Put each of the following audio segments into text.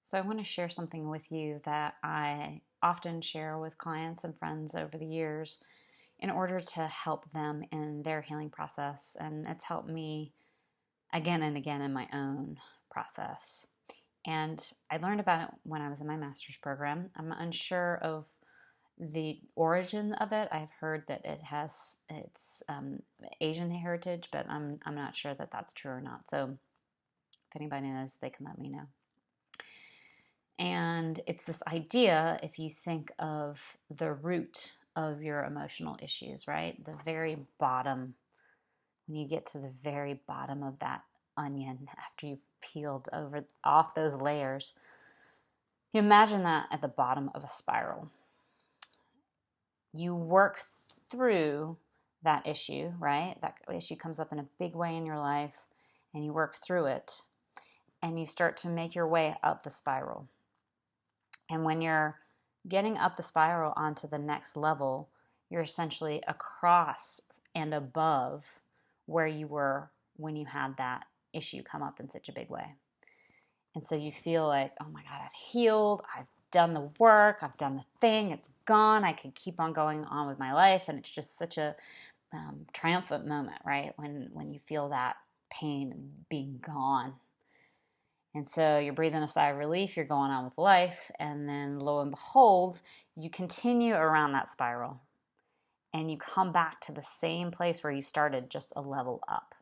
So I want to share something with you that I often share with clients and friends over the years in order to help them in their healing process. And it's helped me again and again in my own process. And I learned about it when I was in my master's program. I'm unsure of the origin of it. I've heard that it's Asian heritage, but I'm not sure that that's true or not. So if anybody knows, they can let me know. And it's this idea, if you think of the root of your emotional issues, right? The very bottom, when you get to the very bottom of that onion after you've peeled off those layers, you imagine that at the bottom of a spiral. You work through that issue, right? That issue comes up in a big way in your life, and you work through it, and you start to make your way up the spiral. And when you're getting up the spiral onto the next level, you're essentially across and above where you were when you had that issue come up in such a big way. And so you feel like, oh my God, I've healed, I've done the work, I've done the thing, it's gone, I can keep on going on with my life. And it's just such a triumphant moment, right? When you feel that pain being gone. And so you're breathing a sigh of relief, you're going on with life, and then lo and behold, you continue around that spiral and you come back to the same place where you started, just a level up.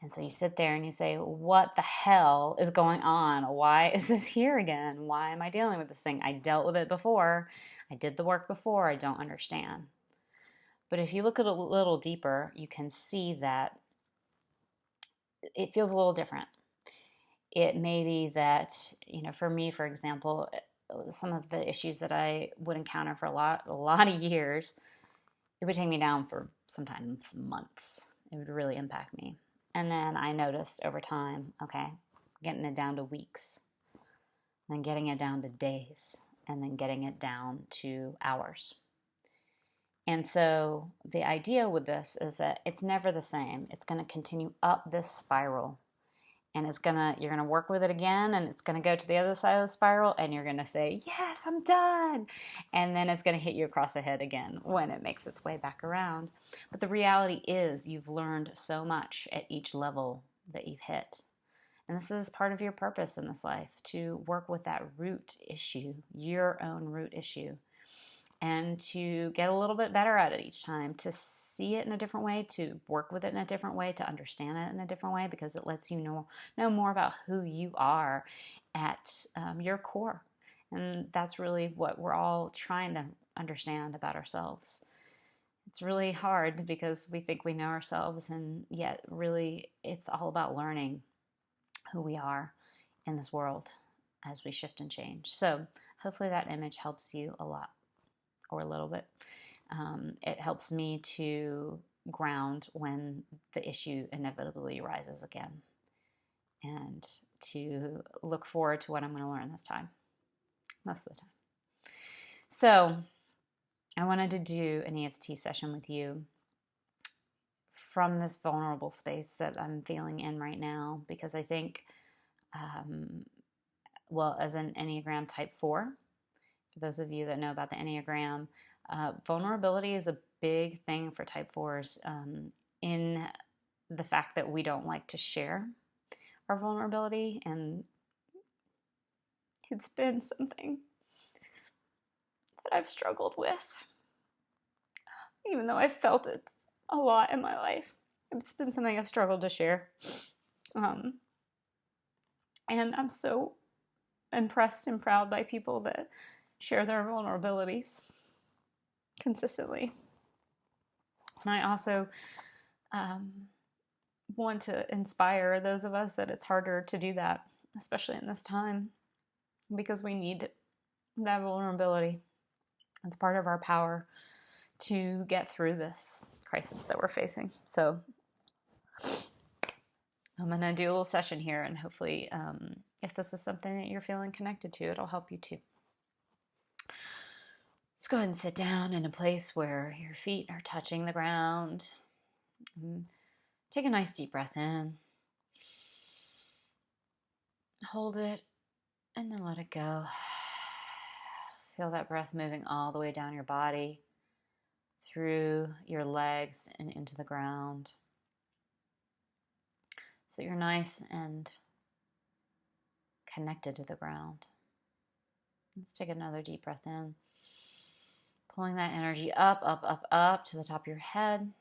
And so you sit there and you say, what the hell is going on? Why is this here again? Why am I dealing with this thing? I dealt with it before. I did the work before. I don't understand. But if you look at it a little deeper, you can see that it feels a little different. It may be that, for me, for example, some of the issues that I would encounter for a lot of years, it would take me down for sometimes months. It would really impact me. And then I noticed over time, okay, getting it down to weeks, then getting it down to days, and then getting it down to hours. And so the idea with this is that it's never the same. It's going to continue up this spiral. And you're gonna work with it again, and it's gonna go to the other side of the spiral, and you're gonna say, yes, I'm done. And then it's gonna hit you across the head again when it makes its way back around. But the reality is you've learned so much at each level that you've hit. And this is part of your purpose in this life, to work with that root issue, your own root issue, and to get a little bit better at it each time, to see it in a different way, to work with it in a different way, to understand it in a different way, because it lets you know more about who you are at your core. And that's really what we're all trying to understand about ourselves. It's really hard because we think we know ourselves, and yet really it's all about learning who we are in this world as we shift and change. So hopefully that image helps you a lot, or a little bit. It helps me to ground when the issue inevitably rises again, and to look forward to what I'm going to learn this time, most of the time. So I wanted to do an EFT session with you from this vulnerable space that I'm feeling in right now, because I think, as an Enneagram Type 4, for those of you that know about the Enneagram, vulnerability is a big thing for Type 4s, in the fact that we don't like to share our vulnerability, and it's been something that I've struggled with, even though I've felt it a lot in my life. It's been something I've struggled to share, and I'm so impressed and proud by people that share their vulnerabilities consistently. And I also want to inspire those of us that it's harder to do that, especially in this time, because we need that vulnerability. It's part of our power to get through this crisis that we're facing. So I'm going to do a little session here, and hopefully if this is something that you're feeling connected to, it'll help you too. Let's go ahead and sit down in a place where your feet are touching the ground. Take a nice deep breath in. Hold it And then let it go. Feel that breath moving all the way down your body, through your legs and into the ground. So you're nice and connected to the ground. Let's take another deep breath in. Pulling that energy up, up, up, up to the top of your head.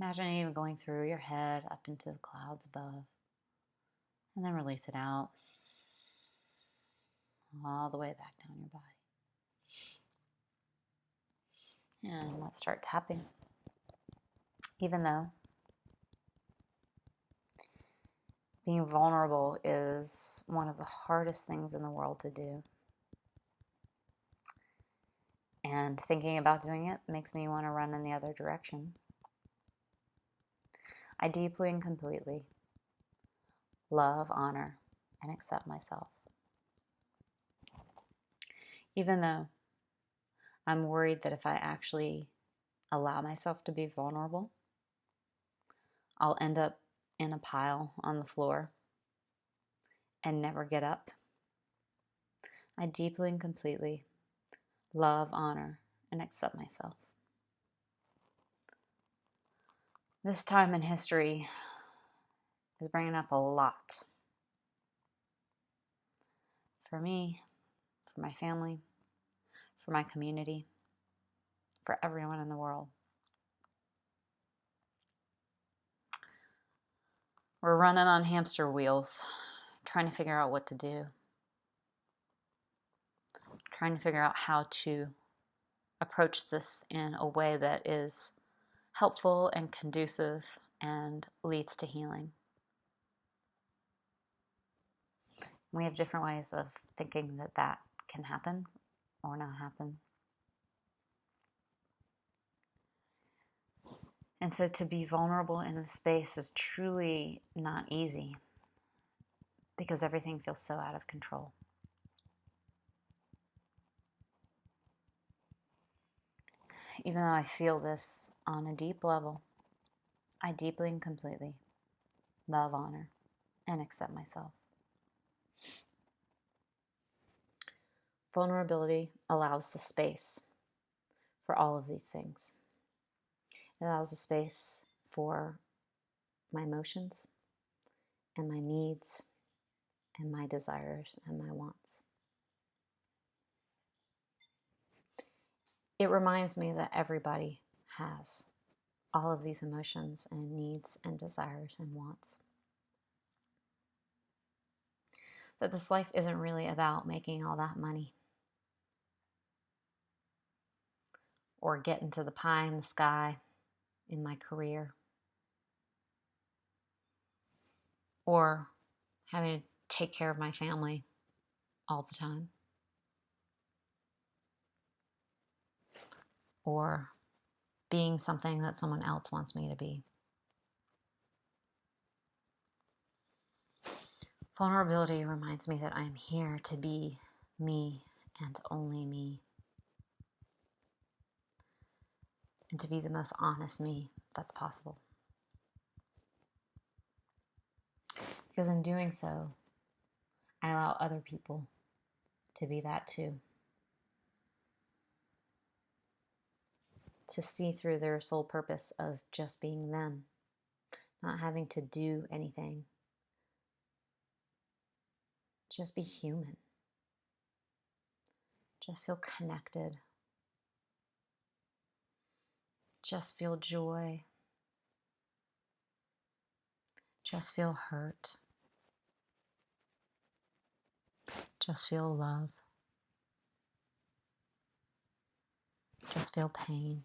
Imagine it even going through your head up into the clouds above. And then release it out. All the way back down your body. And let's start tapping. Even though being vulnerable is one of the hardest things in the world to do. And thinking about doing it makes me want to run in the other direction. I deeply and completely love, honor, and accept myself. Even though I'm worried that if I actually allow myself to be vulnerable, I'll end up in a pile on the floor and never get up. I deeply and completely love, honor, and accept myself. This time in history is bringing up a lot. For me, for my family, for my community, for everyone in the world. We're running on hamster wheels, trying to figure out what to do. Trying to figure out how to approach this in a way that is helpful and conducive and leads to healing. We have different ways of thinking that that can happen or not happen. And so to be vulnerable in this space is truly not easy because everything feels so out of control. Even though I feel this on a deep level, I deeply and completely love, honor, and accept myself. Vulnerability allows the space for all of these things. It allows the space for my emotions and my needs and my desires and my wants. It reminds me that everybody has all of these emotions and needs and desires and wants. That this life isn't really about making all that money or getting to the pie in the sky in my career or having to take care of my family all the time or being something that someone else wants me to be. Vulnerability reminds me that I'm here to be me and only me, and to be the most honest me that's possible. Because in doing so, I allow other people to be that too. To see through their sole purpose of just being them, not having to do anything. Just be human. Just feel connected. Just feel joy. Just feel hurt. Just feel love. Just feel pain.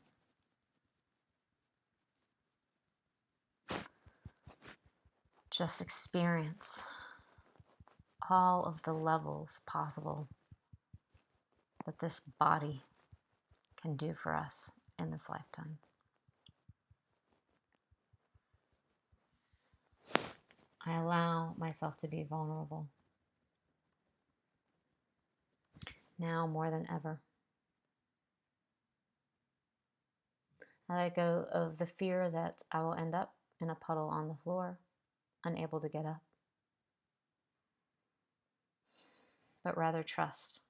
Just experience all of the levels possible that this body can do for us in this lifetime. I allow myself to be vulnerable now more than ever. I let go of the fear that I will end up in a puddle on the floor, unable to get up. but rather trust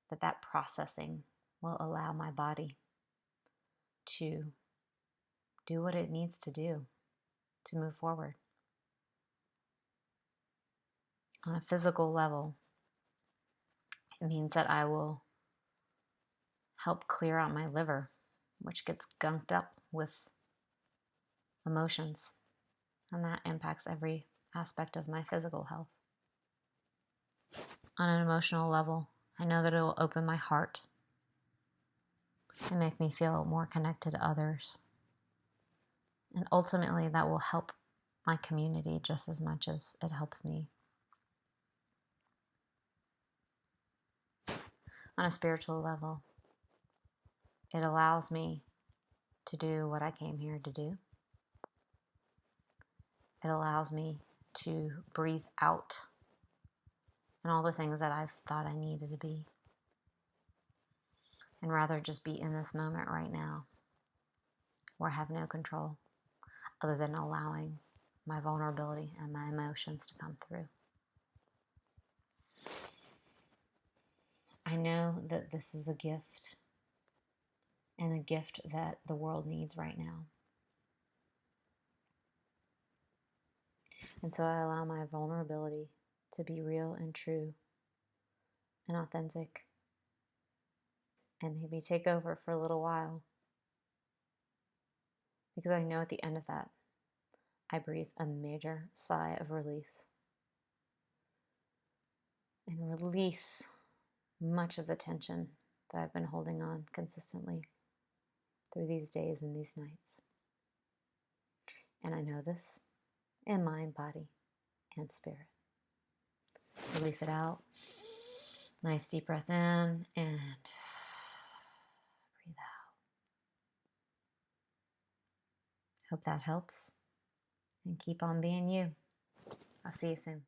that that processing will allow my body to do what it needs to do to move forward. On a physical level, it means that I will help clear out my liver, which gets gunked up with emotions, and that impacts every aspect of my physical health. On an emotional level, I know that it will open my heart and make me feel more connected to others. And ultimately, that will help my community just as much as it helps me. On a spiritual level, it allows me to do what I came here to do. It allows me to breathe out and all the things that I've thought I needed to be, and rather just be in this moment right now where I have no control other than allowing my vulnerability and my emotions to come through. I know that this is a gift, and a gift that the world needs right now. And so I allow my vulnerability to be real and true and authentic, and maybe take over for a little while. Because I know at the end of that, I breathe a major sigh of relief and release much of the tension that I've been holding on consistently through these days and these nights. And I know this in mind, body, and spirit. Release it out. Nice deep breath in and breathe out. Hope that helps. And keep on being you. I'll see you soon.